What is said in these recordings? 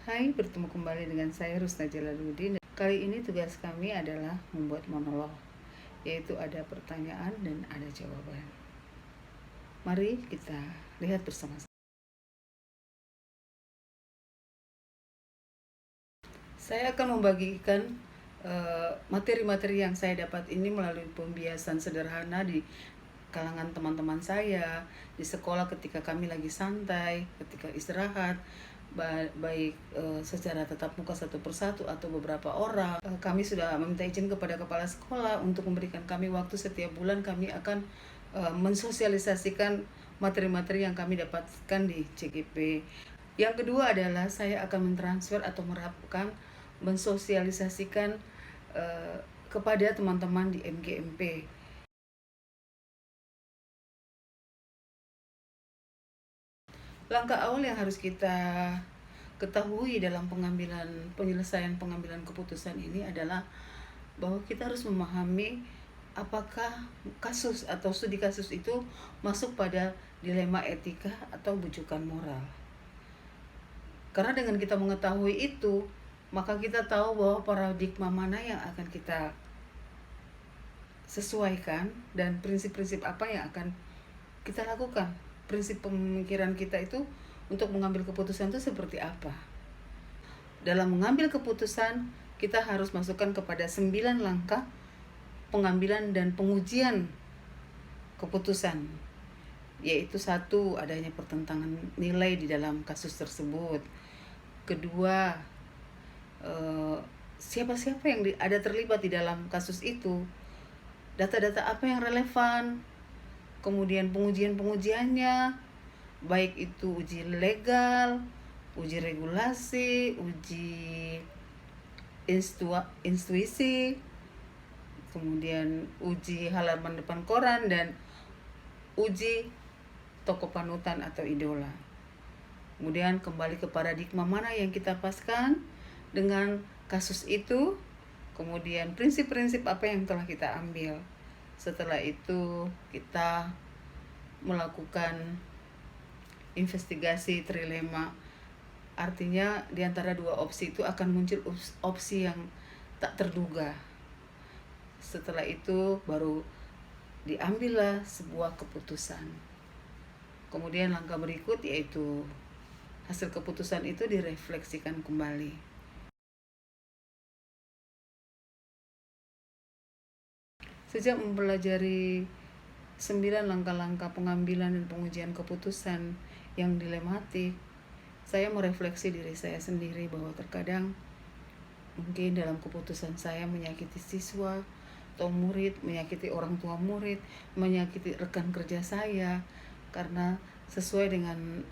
Hai, bertemu kembali dengan saya Rusna Jalaluddin. Kali ini tugas kami adalah membuat monolog, yaitu ada pertanyaan dan ada jawaban. Mari kita lihat bersama-sama. Saya akan membagikan materi-materi yang saya dapat ini melalui pembiasan sederhana di kalangan teman-teman saya di sekolah ketika kami lagi santai, ketika istirahat, baik secara tatap muka satu persatu atau beberapa orang. Kami sudah meminta izin kepada kepala sekolah untuk memberikan kami waktu setiap bulan. Kami akan mensosialisasikan materi-materi yang kami dapatkan di CGP. Yang kedua adalah saya akan mentransfer atau mensosialisasikan kepada teman-teman di MGMP. Langkah awal yang harus kita ketahui dalam penyelesaian pengambilan keputusan ini adalah bahwa kita harus memahami apakah kasus atau studi kasus itu masuk pada dilema etika atau bujukan moral. Karena dengan kita mengetahui itu, maka kita tahu bahwa paradigma mana yang akan kita sesuaikan dan prinsip-prinsip apa yang akan kita lakukan. Prinsip pemikiran kita itu untuk mengambil keputusan itu seperti apa. Dalam mengambil keputusan, kita harus masukkan kepada 9 langkah pengambilan dan pengujian keputusan, yaitu 1, adanya pertentangan nilai di dalam kasus tersebut. Kedua, siapa-siapa yang ada terlibat di dalam kasus itu, data-data apa yang relevan, kemudian pengujiannya, baik itu uji legal, uji regulasi, uji intuisi, kemudian uji halaman depan koran, dan uji tokoh panutan atau idola. Kemudian kembali ke paradigma mana yang kita paskan dengan kasus itu, kemudian prinsip-prinsip apa yang telah kita ambil. Setelah itu kita melakukan investigasi trilema. Artinya di antara 2 opsi itu akan muncul opsi yang tak terduga. Setelah itu baru diambillah sebuah keputusan. Kemudian langkah berikut yaitu hasil keputusan itu direfleksikan kembali. Sejak mempelajari 9 langkah-langkah pengambilan dan pengujian keputusan yang dilematik, saya merefleksi diri saya sendiri bahwa terkadang mungkin dalam keputusan saya menyakiti siswa atau murid, menyakiti orang tua murid, menyakiti rekan kerja saya, karena sesuai dengan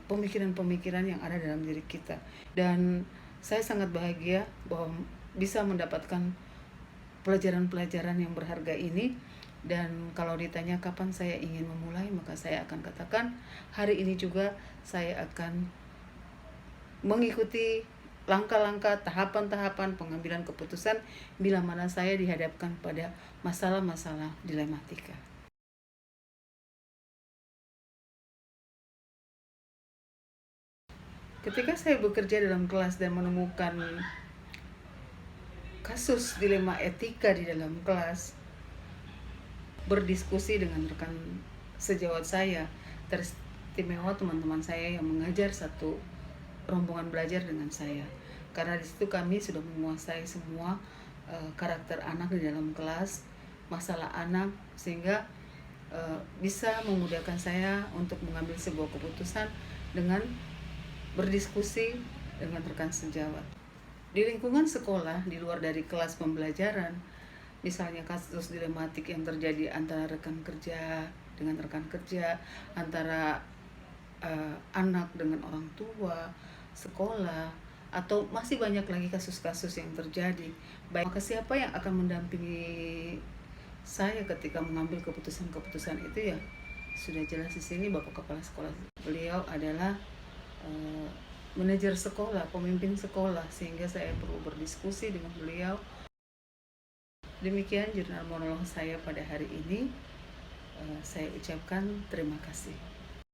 pemikiran-pemikiran yang ada dalam diri kita. Dan saya sangat bahagia bahwa bisa mendapatkan pelajaran-pelajaran yang berharga ini. Dan kalau ditanya kapan saya ingin memulai, maka saya akan katakan hari ini juga saya akan mengikuti langkah-langkah, tahapan-tahapan pengambilan keputusan bila mana saya dihadapkan pada masalah-masalah dilematika. Ketika saya bekerja dalam kelas dan menemukan kasus dilema etika di dalam kelas, berdiskusi dengan rekan sejawat saya, teristimewa teman-teman saya yang mengajar satu rombongan belajar dengan saya, karena di situ kami sudah menguasai semua karakter anak di dalam kelas, masalah anak, sehingga bisa memudahkan saya untuk mengambil sebuah keputusan dengan berdiskusi dengan rekan sejawat. Di lingkungan sekolah, di luar dari kelas pembelajaran, misalnya kasus dilematik yang terjadi antara rekan kerja dengan rekan kerja, antara anak dengan orang tua, sekolah, atau masih banyak lagi kasus-kasus yang terjadi. Maka siapa yang akan mendampingi saya ketika mengambil keputusan-keputusan itu, ya sudah jelas di sini Bapak Kepala Sekolah. Beliau adalah manajer sekolah, pemimpin sekolah, sehingga saya perlu berdiskusi dengan beliau. Demikian jurnal monolog saya pada hari ini. Saya ucapkan terima kasih.